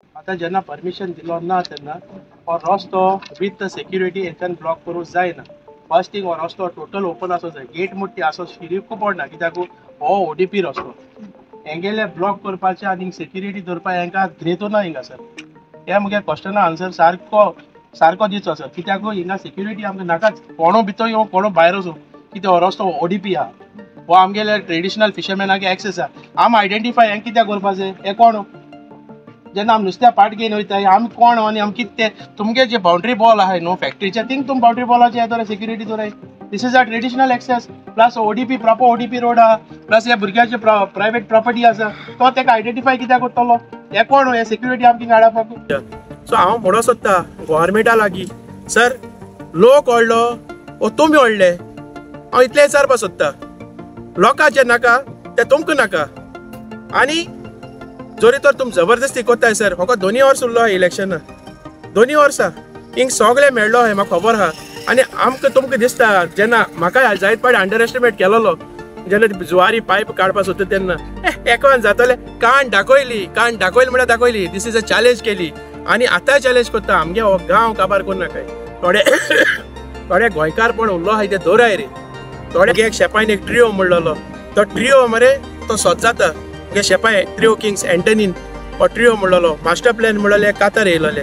आता जेन्ना परमिशन दिलो ना तेन्ना हो रस्तो विथ सेक्युरिटी हेच्यान ब्लॉक करूंक जायना. फर्स्ट थिंग हो रस्तो टोटल ओपन आसूंक जाय. गेट मोठी आसो शिरीक पडना कित्याक हो ओडीपी रस्तो. हेंगेले ब्लॉक करपाचे आनी सेक्युरिटी दवरपा हेंकां ग्रेतो ना हिंगासर. हे मुगे क्वेश्चना आन्सर सारको दिवचो सर कित्याक हिंगा सेक्युरिटी आमकां नाकाच. कोणो भितर येवं कोणो भायर वचूं कित्याक हो रस्तो ओडीपी आहा. हो आमगेले ट्रेडिशनल फिशरमॅनागे एक्सेस आहा. आम आयडेंटिफाय हें कित्याक करपा जाय हे कोण जेन्ना आमी नुस्त्या पाट घेवन वयताय आमी कोण आनी आमी कितें तें तुमगे जे बाउंड्री बॉल आहाय न्हू फॅक्टरीचे थिंग तुम बाउंड्री बॉलाचे येतले सेक्युरिटी दवराय. This is a traditional access plus ODP proper ODP road आहा प्लस ह्या भुरग्याचे प्रायवेट प्रॉपर्टी आसा तो तेका आयडेंटिफाय कित्याक करतलो हे कोण हे सेक्युरिटी आमची हाडपाक. सो हांव म्हणूंक सोदतां गोव्हर्मेंटा लागीं सर लोक व्हडलो ओ तुमी व्हडले हांव इतलें विचारपाक सोदतां. लोकांचे नाका ते तुमकां नाका आनी जोरी तर तुम जबरदस्ती कोत्ताय सर. म्हाका 2 वर्स उरलो आहा इलेक्शन 2 वर्सां हिंग सगळे मेळ्ळो आहाय म्हाका खबर आहा. आनी आमकां तुमकां दिसता जेन्ना म्हाका जायत पाटी अंडर एस्टिमेट केलोलो जेन्ना जुवारी पायप काडपाक सोदता तेन्ना एकान जातले काण दाखयली म्हळ्यार दाखयली. दीस इज अ चॅलेंज केली आनी आतांय चॅलेंज करता आमगे हो गांव काबार करूं नाकाय. थोडे गोंयकार पण उरलो आहाय ते दवराय रे. थोडे एक शेपायन एक ट्रिओ म्हणलोलो तो ट्रिओ मरे तो सोद जाता. शेपाय ट्रिओ किंग्स एंटनीन हो ट्रिओ म्हणलोलो मास्टर प्लॅन म्हणलेले कातर येयलोले.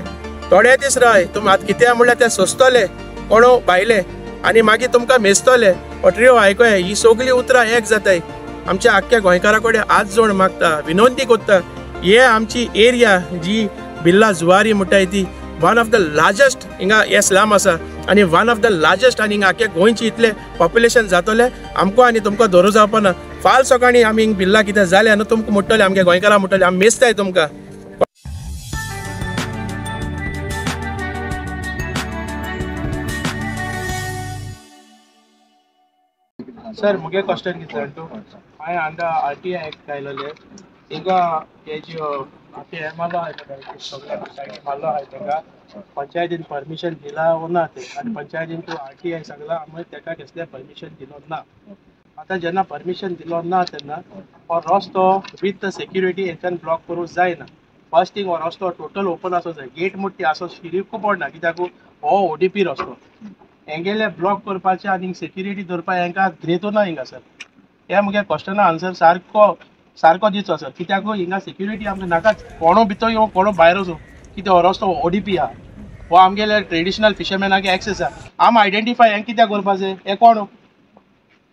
थोडे दीस राय तुम आतां कितें म्हणल्यार ते सोंसतले कोणो भायले आनी मागीर तुमकां मेजतले. हो ट्रिओ आयकय ही सगळीं उतरां एक जाताय. आमच्या आख्ख्या गोंयकारा कडेन आज जोड मागता विनंती कोत्ता हे आमची एरिया जी बिर्ला जुवारी म्हणटाय ती वन ऑफ द लार्जस्ट हिंगा हे स्लम आसा आनी वन ऑफ द लार्जस्ट आनी हिंगा आख्या गोंयची इतले पॉप्युलेशन जातले आमकां आनी तुमकां धरूं जावपा ना. फाल सकाळीं आमी हिंग बिर्ला कितें जालें न्हू तुमकां म्हणटले आमगे गोंयकारां म्हणटले आमी मेजताय तुमकां. सर मुगे क्वेश्चन कितें जाणा हांवें अंडर आरटीआय एक्ट घायलोले हिंगा हे ज्यो आतां हे मारलो आहाय सगळे मारलो आहाय ताका पंचायतीन परमिशन दिला वो ना ते आनी पंचायतीन तूं आरटीआय सांगला आमी ताका कसलें परमिशन दिलो ना. आतां जेन्ना परमिशन दिलो ना तेन्ना हो रस्तो विथ सेक्युरिटी हेच्यान ब्लॉक करूंक जायना. फर्स्ट थिंग हो रस्तो टोटल ओपन आसूंक जाय. गेट मोठी आसो शिरीक पडना कित्याक हो ओडीपी रस्तो. हेंगेले ब्लॉक करपाचे आनी सेक्युरिटी दवरपा हेंकां ग्रेतो ना हिंगासर. हे मुगे क्वेश्चना आन्सर सारको दिवचो सर कित्याक हिंगा सेक्युरिटी आमकां नाकाच. कोणो भितर येवं कोणो भायर वचूं कित्याक हो रस्तो ओडीपी आहा. हो आमगेले ट्रेडिशनल फिशरमॅनागे एक्सेस आहा. आम आयडेंटिफाय हें कित्याक करपा जाय हे कोण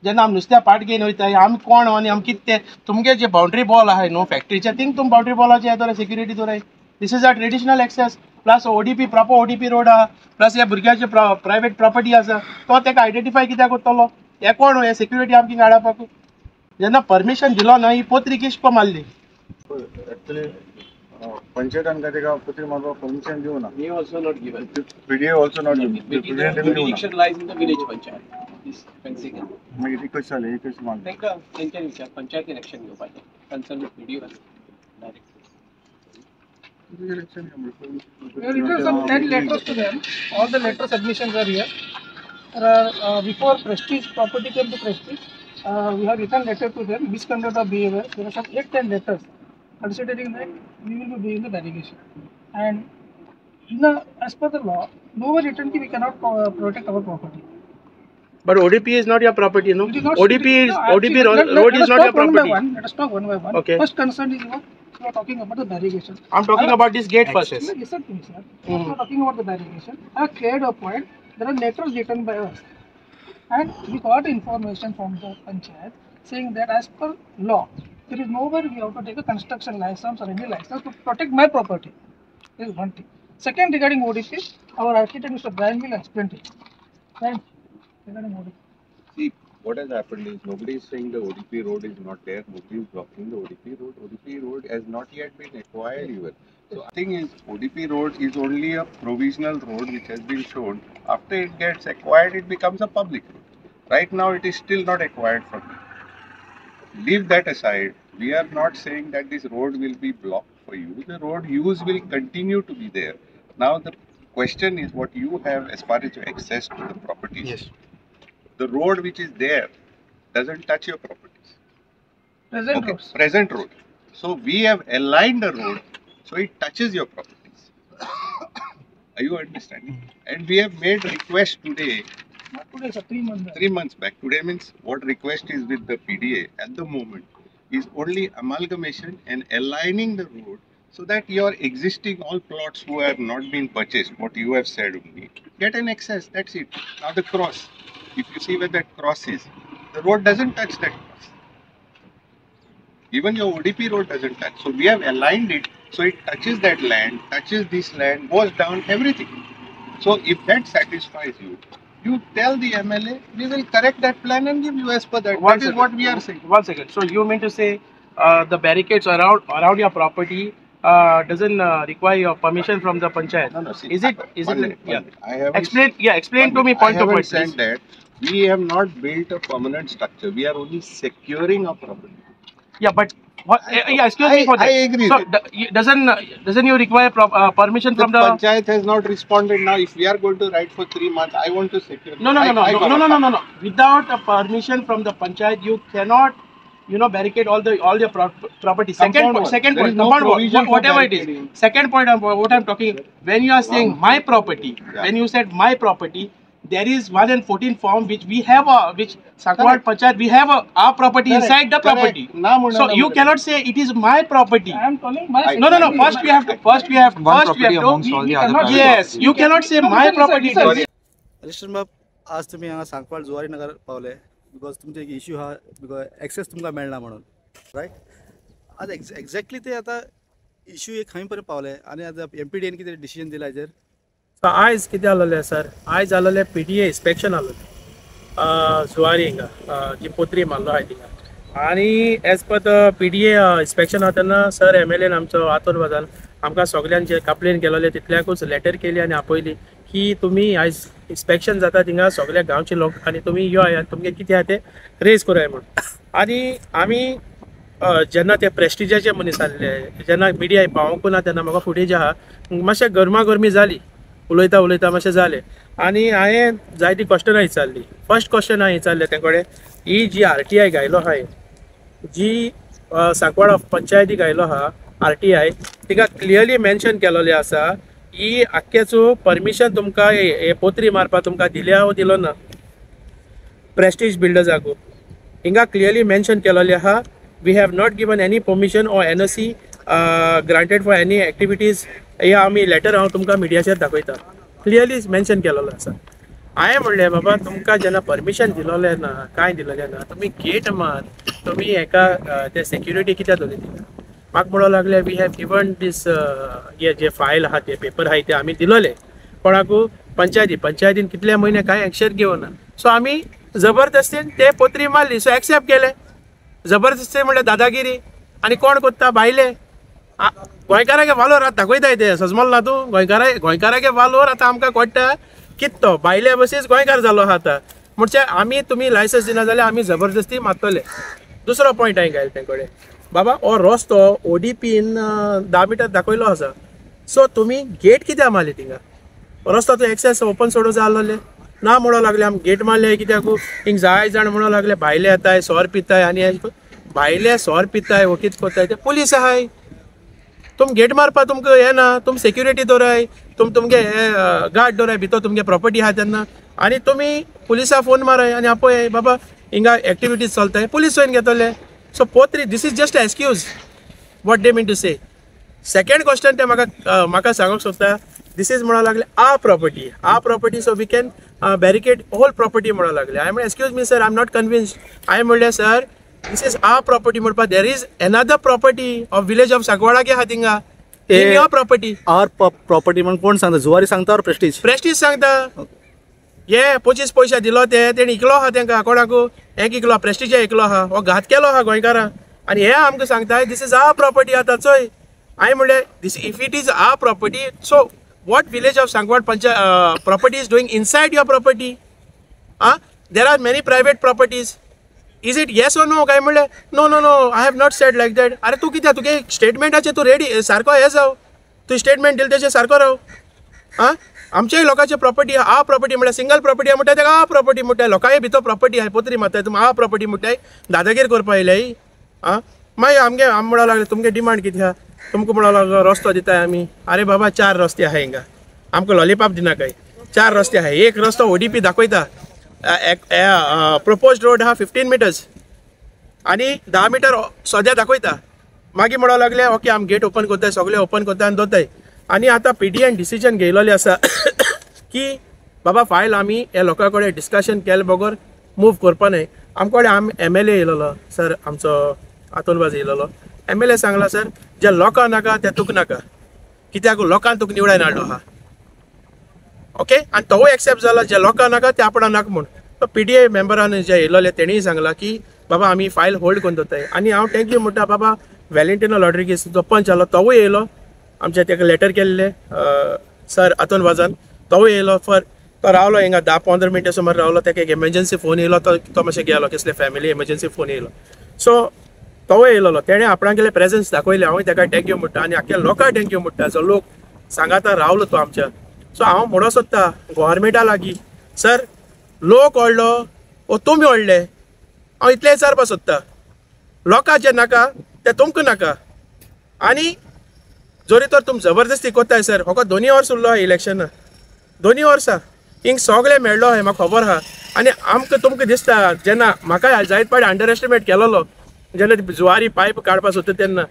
जेन्ना आमी नुस्त्या पाट घेवन वयताय आमी कोण आनी आमी कितें तें तुमगे जे बाउंड्री बॉल आहाय न्हू फॅक्टरीचे थिंग तुम बाउंड्री बॉलाचे येतले सेक्युरिटी दवराय. This is a traditional access plus ODP proper ODP road आहा प्लस ह्या भुरग्याचे प्रायवेट प्रॉपर्टी आसा तो तेका आयडेंटिफाय कित्याक करतलो हे कोण हे सेक्युरिटी आमची हाडपाक. जेन्ना परमिशन दिलो ना ही पोत्री किश्को मारली. Actually, पंचायतान काय तेका पत्र मारपाक permission दिवना. We also not given. PDA also not given. The jurisdiction lies in the village panchayat. This fencing. मागीर ती कशी जाली कशी मारली. तांकां तेंच्या विचार पंचायत इलेक्शन घेवपाचें concern PDO direct. We have some 10 letters to them. All the letter submissions are here. Before Prestige property came to Prestige, we have written letter to them. Misconduct of behavior. There are some 8-10 letters considering that we will be doing the derogation. And as per the law, nowhere written we cannot protect our property. But ODP is not your property, no? ODP road is not your property. Let us talk one by one. Okay. First concern is what you are talking about the derogation. I'm talking about this gate first. Listen to me, sir. I'm not talking about the derogation. I have cleared a point. There are letters written by us, and we got information from the panchayat saying that as per law, there is nowhere we have to take a construction license or any license to protect my property. This is one thing. Second, regarding ODP, our architect Mr. Brian will explain it. Right? Regarding ODP. See, what has happened is nobody is saying the ODP road is not there. Nobody is blocking the ODP road. ODP road has not yet been acquired even. So the thing is, ODP road is only a provisional road which has been shown. After it gets acquired, it becomes a public road. Right now, it is still not acquired from you. Leave that aside. We are not saying that this road will be blocked for you. The road use will continue to be there. Now the question is what you have as far as your access to the properties. Yes. The road which is there doesn't touch your properties. Present roads. Present road. So we have aligned a road So it touches your properties. Are you understanding? And we have made request today, Not today, sir. 3 months back. 3 months back. Today means what request is with the PDA at the moment is only amalgamation and aligning the road so that your existing all plots who have not been purchased, what you have said only, get an access. That's it. Now the cross. If you see where that cross is, the road doesn't touch that cross. Even your ODP road doesn't touch. So we have aligned it so it touches that land, touches this land, goes down, everything. So if that satisfies you, you tell the MLA, we will correct that plan and give you as per that. That is what we are saying. 1 second. So you mean to say the barricades around your property doesn't require your permission from the panchayat? No, see, Is it? one minute. I haven't Explain to me point to point, said please. that we have not built a permanent structure. We are only securing a property. Yeah, but what? Yeah, excuse me for that. I agree So with doesn't you require permission from the? Panchayat has not responded. Now, if we are going to write for 3 months, I want to secure. No. Without a permission from the panchayat, you cannot, barricade all your property. Second point. There is no Compound wall, provision for whatever it is. barricading. Second point of what I'm talking. When you are saying my property, Yeah. when you said my property, there is 114 form which we have which Sakwad Correct. Panchayat we have our property Correct. inside the Correct. property. Na muna, So na you muna. cannot say it is my property. I am telling my. No. First we have to. One property amongst all the other private Yes, properties. you cannot say my property. Sorry. Restaurant बाब आज तुम्ही हांगा सांकवाळ जुवारी नगर पावले because तुमचे एक issue हा because access तुमकां मेळना म्हणून रायट आज एक्झॅक्टली ते आतां इश्यू एक खंय पर्यंत पावले आनी आतां MPDAन कितें डिसिजन दिला हेजेर आयज कितें जालोलें सर आयज जालोलें PDA इन्स्पेक्शन जालोलें जुवारी हिंगा जी पोत्री मारलो आहाय थिंगा आनी as per the PDA inspection आहा तेन्ना सर MLAन आमचो हातून वजान आमकां सगल्यांचे कंप्लेन केलोले तितल्याकूच लेटर केली आनी आपयली की तुमी आयज इन्स्पेक्शन जाता थिंगा सगळ्या गांवचे लोक आनी तुमी यो आयात तुमगे कितें आहा तें रेज करूया म्हणून आनी आमी जेन्ना ते प्रेस्टिजाचे मनीस आसले जेन्ना मिडिया पावोंकू ना तेन्ना म्हाका फुटेज आहा मातशें गरमागरमी जाली उलयता मातशें जालें आनी हांवें जायतीं क्वेश्चनां विचारली फर्स्ट क्वेश्चन हांवें विचारलें ते कडेन ही जी RTI घायलो आहाय जी सांकवाळ पंचायती घायलो आहा RTI तिका क्लियरली मेन्शन केलोलें आसा ही आख्खेचो परमिशन तुमकां हे पोत्री मारपाक तुमकां दिल्या वो दिलो ना प्रेस्टीज बिल्डर्साकू हिंगा क्लियरली मेन्शन केलोलें आहा we have not given any permission or NOC granted for any activities हे आमी लेटर हांव तुमकां मिडियाचेर दाखयता क्लियरली मेन्शन केलोलो आसा हांवें म्हणलें बाबा तुमकां जेन्ना परमिशन दिलोलें ना कांय दिलोलें ना तुमी गेट मार तुमी हेका ते सेक्युरिटी कित्याक दवरिल्ली म्हाका म्हणूंक लागले वी हॅव गिवन दीस हे जे फायल आहा ते पेपर आहाय ते आमी दिलोले कोणाकू पंचायतीन कितले म्हयने कांय एक्शन घेवना सो आमी जबरदस्तीन ते पोत्री मारली सो एक्सेप्ट केले जबरदस्ती म्हणल्यार दादागिरी आनी कोण कोत्ता भायले गोंयकारागे वालोर आतां दाखयताय ते सजमल ना तूं गोंयकारागे वालोर आतां आमकां कोट्टा कित तो भायले बसीस गोंयकार जालो आहा आतां म्हणजे आमी तुमी लायसन्स दिना जाल्यार आमी जबरदस्ती मारतले दुसरो पॉयंट हांवें घायलो ते कडेन बाबा हो रस्तो ODPन 10 मिटर दाखयलो आसा सो तुमी गेट कित्याक मारली थिंगा रस्त्याचो एक्सेस ओपन सोडूं जाय आसलोलें ना म्हणूंक लागले आमी गेट मारले कित्याक हिंग जाय जाण म्हणूंक लागले भायले येताय सोर पिताय आनी भायले सोर पिताय वो कितें कोत्ताय ते पुलीस आहाय तुम गेट मारपा तुमकां हें ना तुम सेक्युरिटी दवराय तुमगे गार्ड दवराय भितर तुमगे प्रॉपर्टी आहा तेन्ना आनी तुमी पुलिसा फोन माराय आनी आपय बाबा हिंगा एक्टिविटीज चलताय पुलीस वयन घेतले सो पोत्री this is just excuse what they mean to say second question ते म्हाका सांगूंक सोदता दीस इज म्हणूंक लागले आ property so we can barricade whole property म्हणूंक लागले हांवें म्हणलें excuse me sir I am not convinced हांवें म्हणलें sir this is our property म्हणपा there is another property of village of Sakwada के हातिंगा in your property our property म्हणून कोण सांगता जुवारी सांगता और प्रेस्टीज सांगता ये 25 पैसे दिलो ते तेणी इकलो आहा तेंका कोणाकू एक इकलो प्रेस्टीज इकलो आहा हो घात केलो आहा गोंयकारां आनी हे आमकां सांगता दिस इज आवर प्रॉपर्टी आतां चोय हांवें म्हणलें this if it is our property so what village of Sankwad panchayat property is doing inside your property there are many private properties is it yes or no काय म्हणलें no I have not said like that अरे तूं कित्याक तुगे स्टेटमेंटाचे तूं ready सारको हे जाव तूं स्टेटमेंट दिले तेचे सारको राव आमच्याय लोकांचे प्रॉपर्टी आ प्रॉपर्टी म्हळ्यार सिंगल प्रॉपर्टी आहा म्हणटा तेका आ प्रॉपर्टी म्हणटाय लोकांय भितर प्रॉपर्टी आहाय पोत्री मारताय तुमी आ प्रॉपर्टी म्हणटाय दादागीर करपा येयले मागीर आमगे म्हणूंक लागले तुमगे डिमांड कितें आहा तुमकां म्हणलो रस्तो दिताय आमी. अरे बाबा 4 रस्ते आहाय हिंगा, आमकां लॉलीपॉप दिनाकाय. 4 रस्ते आहाय, एक रस्तो ODP दाखयता. प्रपोज्ड रोड हा 15 मिटर्स आणि 10 मीटर सद्या दाखयता. मागीर म्हणूंक लागले ओके आमी गेट ओपन करताय, सगळे ओपन करताय आनी दोताय. आनी आतां PDN डिसिजन घेयलोले आसा की बाबा फायल आमी हे लोकां कडेन डिस्कशन केले बगर मूव करपा न्हय. आमचे कडेन MLA येयलोलो सर, आमचो अतुलबाज येयलोलो. MLA सांगला सर जे लोकां नाका ते तुका नाका, कित्याक लोकांन तुका निवडायन हाडलो आहा. ओके, आनी तोवूय एक्सेप्ट जाला जे लोकां नाका ते आपणा नाका म्हूण. तो PDA मेंबरान जे येयलोले तेणीय सांगला की बाबा आमी फायल होल्ड करून दवरताय. आनी हांव थँक्यू म्हणटा बाबा वॅलेंटिनो रॉड्रिगीस जो पंच आलो तोवूय येयलो. आमचे ताका लेटर केल्ले सर अतुलबाजान, तोवूय येयलो. तो रावलो हिंगा 10-15 मिनटां सुमार रावलो. ताका एक एमर्जन्सी फोन येयलो, तो मातशें गेलो, कसले फॅमिली एमर्जन्सी फोन येयलो. सो तोवूय येयलो. तेणें आपणागेले प्रेझन्स दाखयले. हांवूय ताका थँक्यू म्हणटा आनी आख्या लोकांक थँक्यू म्हणटा जो लोक सांगाता रावलो तो आमच्या. सो हांव म्हणूं सोदता गोवोरमेंटा लागीं सर लोक व्हडलो वो तुमी व्हडले. हांव इतलें विचारपाक सोदता, लोकां जें नाका तें तुमकां नाका. आनी जोरी तर तुमी जबरदस्ती कोत्ताय सर. फकत 2 वर्स उरलो आहा इलेक्शना, 2 वर्सां हिंग सगळे मेळ्ळो हें म्हाका खबर आहा. आनी आमकां तुमकां दिसता जेन्ना म्हाका जायत पाटी अंडर एस्टिमेट केलोलो जेन्ना ती जुवारी पायप काडपाक सोदता तेन्ना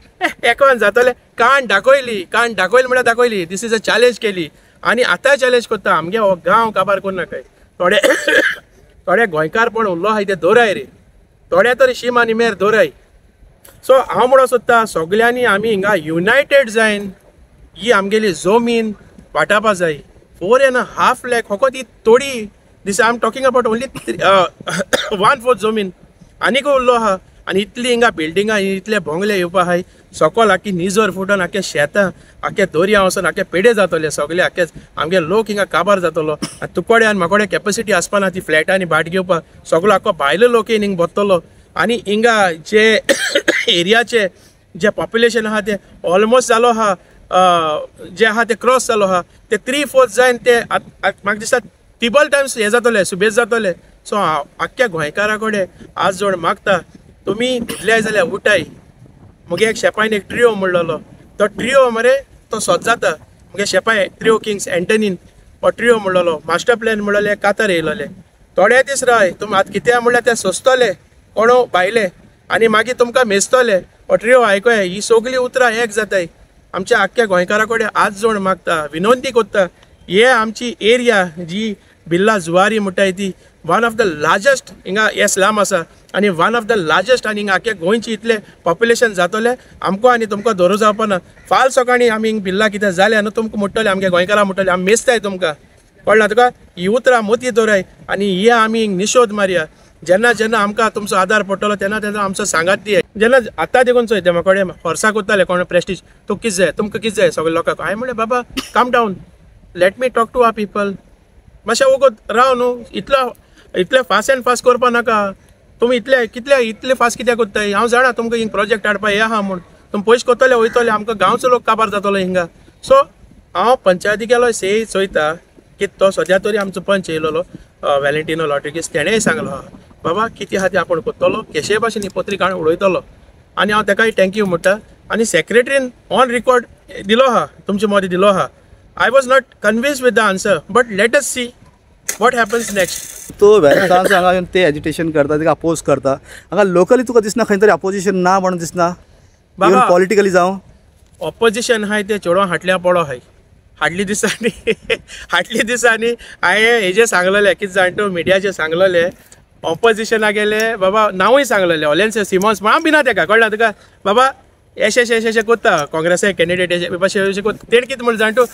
एकान जातले काण दाखयली म्हळ्यार दाखयली. दीस इज अ चॅलेंज केली आनी आतांय चॅलेंज करता आमगे हो गांव काबार करूं नाकाय. थोडे गोंयकार पण उरलो आहाय ते दवराय रे, थोडे तरी शीम आनी मेर दवराय. सो हांव म्हणूं सोदता सगल्यांनी आमी हिंगा युनायटेड जायन ही आमगेली जमीन वांटपा जाय. 4.5 लाख फकत ही थोडी दिसा. I am talking about only 1/4 जमीन आनीक उरलो आहा. आनी इतली हिंगा बिल्डिंगां इतले बंगले येवपा आहाय. सकयल आख्खी निजर फुटोन आख्खे शेतां आख्खे दर्या वचोन आख्खे पेडे जातले सगळे. आख्खे आमगे लोक हिंगा काबार जातलो. आनी तुकोडे आनी म्हाकोडे कॅपॅसिटी आसपाना ती फ्लॅटांनी भाट घेवपाक. सगळो आख्खो भायलो लोक येवन हिंगा बसतलो. आनी हिंगा जे एरियाचे जे पॉप्युलेशन आहा ते ऑलमोस्ट जालो आहा, जे आहा ते क्रॉस जालो आहा. ते 3/4 जायन ते म्हाका दिसता तिबल टायम्स हे जातले, सुबेज जातले. सो हांव आख्ख्या गोंयकारा कडेन आज जोड मागता तुमी न्हिदल्याय जाल्यार उठाय. मुगे एक शेपायन एक ट्रियो म्हणलोलो, तो ट्रियो मरे तो सोद जाता. मुगे शेपाय ट्रियो किंग्स एंटनीन हो ट्रियो म्हणलोलो. मास्टर प्लॅन म्हणलेले कातर येयलोले. थोडे दीस राय तुमी आतां कितें म्हणल्यार ते सोंसतले कोणो भायले आनी मागीर तुमकां मेजतले. हो ट्रियो आयकय ही सगळीं उतरां एक जाताय. आमच्या आख्ख्या गोंयकारा कडेन आज जोड मागता, विनंती कोत्ता, हे आमची एरिया जी बिर्ला जुवारी म्हणटाय ती वन ऑफ द लार्जस्ट हिंगा हे स्लम आसा आनी वन ऑफ द लार्जस्ट. आनी हिंगा आख्या गोंयची इतले पॉप्युलेशन जातले आमकां आनी तुमकां दवरूं जावपाना. फाल सकाळीं आमी हिंग बिर्ला कितें जालें न्हू तुमकां म्हणटले आमगे गोंयकारां म्हणटले आमी मेजताय तुमकां. कळना तुका? ही उतरां मोती दवराय आनी ही आमी हिंग निशोध मारया. जेन्ना जेन्ना आमकां तुमचो आदार पडटलो तेन्ना तेन्ना आमचो सांगात दियाय. जेन्ना आतां देखून चोय ते म्हाका कडेन हॉर्सा कोत्ताले कोण प्रेस्टीज तुका कितें जाय, तुमकां कितें जाय सगळे लोकांक. हांवें म्हणलें बाबा calm down, let me talk to our people. मातशें वगत राव न्हू, इतले फास्ट एंड फास्ट करपा नाका. तुमी इतले फास्ट कित्याक कोत्ताय? हांव जाणा तुमकां हिंग प्रोजेक्ट हाडपा हे आहा म्हूण. तुमी पयशे कोत्तले वयतले, आमकां गांवचो लोक काबार जातलो हिंगा. सो हांव पंचायती गेलो से चोयता की तो सद्या तरी आमचो पंच येयलोलो वॅलेंटिनो रॉड्रिगीस. तेणेंय सांगलो आहा बाबा कितें आहा तें आपूण कोत्तलो, केशे भाशेन ही पत्रिका हाडून उडयतलो. आनी हांव ताकाय थँक्यू म्हणटा. आनी सेक्रेटरीन ऑन रिकॉर्ड दिलो आहा, तुमचे मदीं दिलो आहा. I was not convince with the answer but let us see what happens next. तो वेलसांचो हांगा येवन ते एजिटेशन करता, ताका अपोज करता. हांगा लोकली तुका दिसना खंय तरी अपोजिशन ना म्हणून दिसना? बाबा पॉलिटिकली जावं ऑपोजिशन आहाय ते चेडवां हाटल्या पडो आहाय. हाटली दिसांनी हांवें हेजे सांगलेले कितें जाणटो मिडियाचे सांगलेले ऑपोजिशना गेले बाबा नांवूय सांगलेले ऑलेन्स सिमॉन्स म्हण हांव भिना तेका. कळना तुका? बाबा एशे कोत्ता काँग्रेसाचे कॅन्डिडेट अशें कोत्ता. तेणी कितें म्हण जाणटो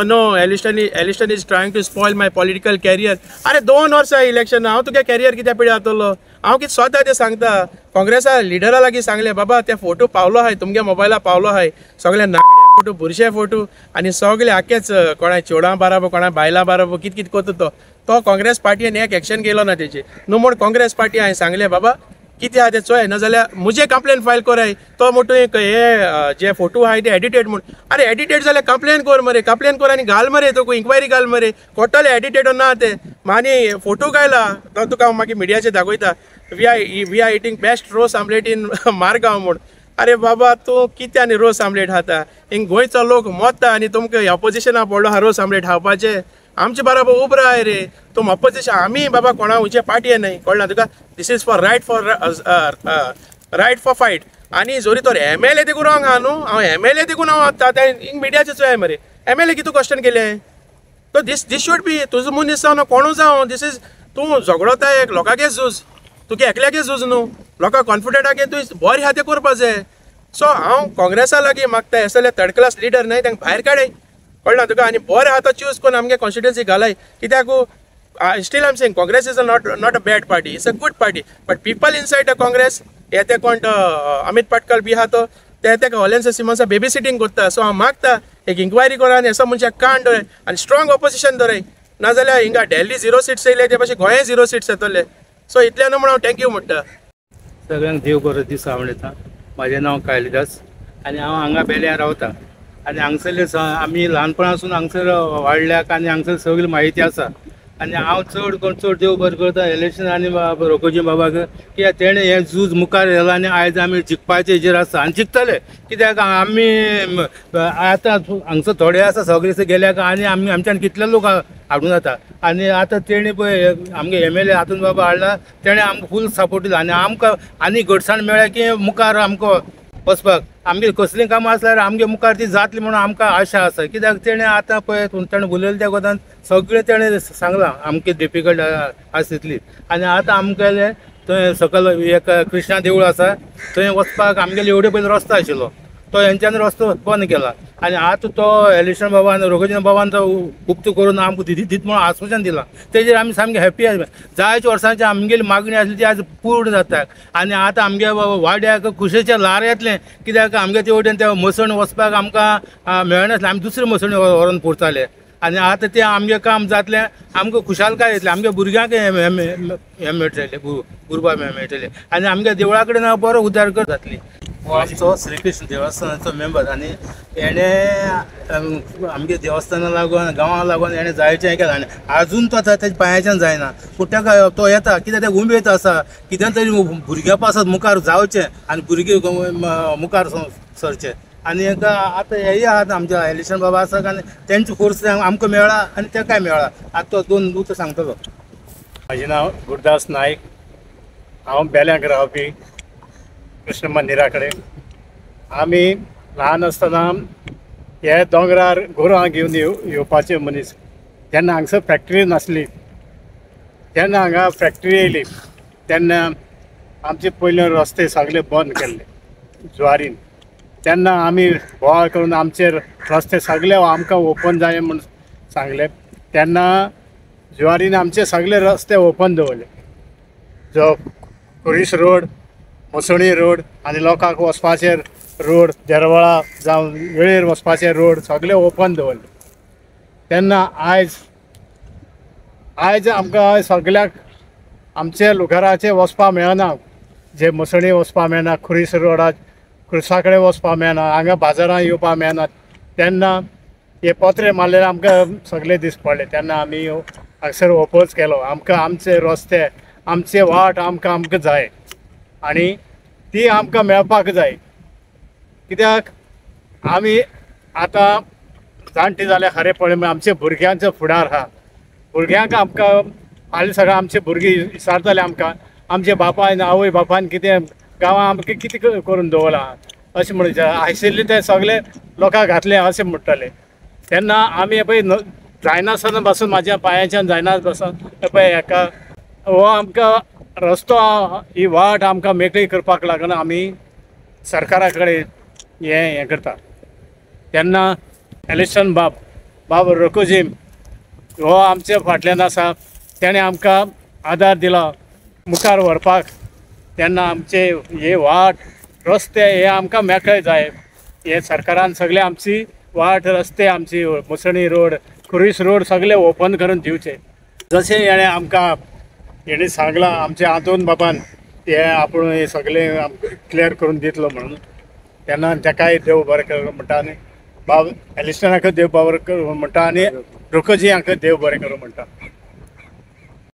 नो Elston is trying to spoil my political career. अरे 2 वर्सां इलेक्शन, हांव तुगे कॅरियर कित्याक पिड्या जातलो? हांव कितें स्वता तें सांगता. काँग्रेसा लिडरा लागीं सांगलें बाबा ते फोटो पावलो आहाय तुमगे मोबायला पावलो आहाय सगळे नागडे फोटो बुरशे फोटो आनी सगळे आख्खेच कोणा चेडवां बाराबर कोणा बायलां बाराबर कितें कोत्ता तो काँग्रेस पार्टीन एक एक्शन केलो ना तेजेर न्हू म्हूण काँग्रेस पार्टी हांवें सांगलें बाबा कितें आहा तें चोय नाजाल्यार म्हजे कंप्लेन फायल कोराय. तो म्हणटो हे जे फोटो आहाय ते एडिटेड म्हूण. अरे एडिटेड जाल्यार कंप्लेन कर मरे, कंप्लेन कर आनी घाल मरे तुका इन्क्वायरी घाल मरे. कोट्टले एडिटेड ना ते आनी फोटो घायला तो तुका हांव मागीर मिडियाचेर दाखयता. We are eating best ros omelette in Margao म्हूण. अरे बाबा तूं कित्यानी रोस आमलेट खाता हिंग गोंयचो लोक मोत्ता आनी तुमकां ऑपोजिशना पडलो हा रोस आमलेट खावपाचे आमचे बरोबर उब राय रे तुम ऑपोजिशन आमी बाबा कोणा हुंचे पार्टी न्हय कळना तुका this is for right for fight आनी जोरी तर MLA देखून रॉंग आहा न्हू हांव MLA देखून हांव वता ते हिंग मिडियाचे चोय मरे MLA कितू क्वेश्चन केलें तो दिस शूड बी तुजो मनीस जावन कोणू जावं दिस इज तूं झगडोता एक लोकांगे झूज तुका एकल्यागे झूज न्हू लोकांक कॉन्फिडंटागे तूं बरें हाते करपा जाय सो हांव काँग्रेसा लागीं मागता हे सगळे थर्ड क्लास लिडर न्हय तांकां भायर काडय कळना तुका आनी बरें हाता चूज करून आमगे कॉन्स्टिट्युएन्सी घालाय कित्याक still I am saying Congress is not a bad party it's a good party but people inside the Congress हे ते कोण अमित पाटकर बी आहा तो ते हॉलेन्स सिमन्सा बेबी सिटींग करता सो हांव मागता एक इन्क्वायरी करा आनी असो मनशाक काण दवराय आनी स्ट्रॉंग ऑपोजिशन दवराय नाजाल्यार हिंगा डेल्ली 0 सीट्स येयले ते भाशेन गोंय 0 सीट्स येतले सो इतल्यान म्हणून हांव थँक्यू म्हणटा सगळ्यांक देव बरो दीस आवडटा म्हाजें नांव कालिदास आनी हांव हांगा बेल्यार रावता आनी हांगसरले आमी ल्हानपणासून हांगसर वाडल्याक आनी हांगसर सगळी म्हायती आसा आनी हांव चड कोण चड देव बरें करता इलेक्शन आनी रोकोजी बाबाक कित्याक तेणें हें झूज मुखार व्हेलां आनी आयज आमी जिखपाचे हेजेर आसा आनी जिखतले कित्याक आमी आतां हांगसर थोडे आसा सगळे गेल्याक आनी आमी आमच्यान कितले लोक हाडून जाता आनी आतां तेणी पळय आमगे MLA हातून बाबा हाडला तेणें आमकां फूल सपोर्ट दिला आनी आमकां आनी घटसाण मेळ्ळ्या की मुखार आमकां वचपाक आमगे कसलीं कामां आसल्यार आमगे मुखार ती जातली म्हणून आमकां आशा आसा कित्याक तेणें आतां पळय तेणें उलयलें त्या कोतान सगळें तेणें सांगलां आमकां डिफिकल्ट आसा तितली आनी आतां आमगेले थंय सकयल एक कृष्णा देवूळ आसा थंय वचपाक आमगेले एवढे पयलीं रस्तो आशिल्लो तो हेंच्यानी रस्तो बंद केला आनी आतां तो इलेक्शन बाबान रोगोजीन बाबान तो उक्त करून आमकां दीत म्हणून आश्वासन दिलां तेजेर आमी सामके हॅप्पी आसा जायच्या वर्सांची आमगेली मागणी आसली ती आज पूर्ण जाता आनी आतां आमगे वाड्याक खुशेचें ल्हार येतलें कित्याक आमगे ते वटेन ते मसण वचपाक आमकां मेळनासलें आमी दुसरे मसणी व्हरोन पुरताले आनी आतां तें आमगे काम जातलें आमकां खुशालकाय येतली आमगे भुरग्यांक हें मेळटलें गुरबा मेळटलें आनी आमगे देवळा कडेन बरो उदार कर जातली आमचो श्री कृष्ण देवस्थानाचो मेंबर आनी हेणें आमगे देवस्थाना लागून गांवांक लागून हेणें जायचें हें केलां आनी आजून तो तेच्या पांयाच्यान जायना पूण तेका तो येता कित्याक ते उमेद आसा कितें तरी भुरग्यां पासत मुखार जावचें आनी भुरगे मुखार सरचें आनी आतां हेय आहात आमच्या इलेक्शन बाबा आसा आनी तेंची फोर्स आमकां मेळ्ळा आनी तेकाय मेळ्ळा आतां तो 2 उतर सांगतलो म्हाजें नांव गुरदास नायक हांव बेल्यांक रावपी कृष्ण मंदिरा कडेन आमी ल्हान आसतना हे दोंगरार गोरवां घेवन येवपाचे मनीस जेन्ना हांगसर फॅक्टरी नासली जेन्ना हांगा फॅक्टरी येयली तेन्ना आमचे पयले रस्ते सगळे बंद केल्ले ज्वारीन तेन्ना आमी बोवाळ करून आमचे रस्ते सगळे आमकां ओपन जाय म्हूण सांगले तेन्ना ज्वारीन आमचे सगळे रस्ते ओपन दवरले जो कुरीस रोड मसोणी रोड आनी लोकांक वचपाचे रोड देरवळा जावं वेळेर वचपाचे रोड सगळे ओपन दवरले तेन्ना आयज आमकां सगळ्याक आमचे घराचे वचपा मेळना जे मसोणी वचपा मेळना खुरीस रोडार खुर्सा कडेन वचपा मेळना हांगा बाजारां येवपा मेळना तेन्ना हे पत्रे मारलेले आमकां सगळे दीस पडले तेन्ना आमी हांगसर ओपोज केलो आमकां आमचे रस्ते आमचे वाट आमकां जाय आनी ती आमकां मेळपाक जाय कित्याक आमी आतां जाणटी जाले खरें पळय आमचे भुरग्यांचो फुडार आहा भुरग्यांक आमकां फाल्यां सगळें आमचे भुरगीं विचारतले आमकां आमचे बापायन आवय बापायन कितें गांवां आमकां कितें करून दवरलां अशें म्हणून आशिल्लें तें सगळें लोकांक घातलें अशें म्हणटले तेन्ना आमी पळय जायनासतना बसून म्हाज्या पांयाच्यान जायना बसून पळय हेका हो आमकां रस्तो ही वाट आमकां मेकळी करपाक लागून आमी सरकारा कडेन हें करता तेन्ना इलेक्शन बाब रकोजीम हो आमचे फाटल्यान आसा तेणें आमकां आदार दिलो मुखार व्हरपाक तेन्ना आमचे हे वाट रस्ते हे आमकां मेकळे जाय हे सरकारान सगळे आमची वाट रस्ते आमची मसणी रोड खुरीस रोड सगळे ओपन करून दिवचे जशें हेणें सांगलां आमच्या हातून बाबान हे आपूण हे सगळें क्लियर करून दितलो म्हणून तेन्ना तेकाय देव बरें करूं म्हणटा आनी बाब इलेक्शनाक देव बरें करूं म्हणटा आनी रोकोजी हांकां देव बरें करूं म्हणटा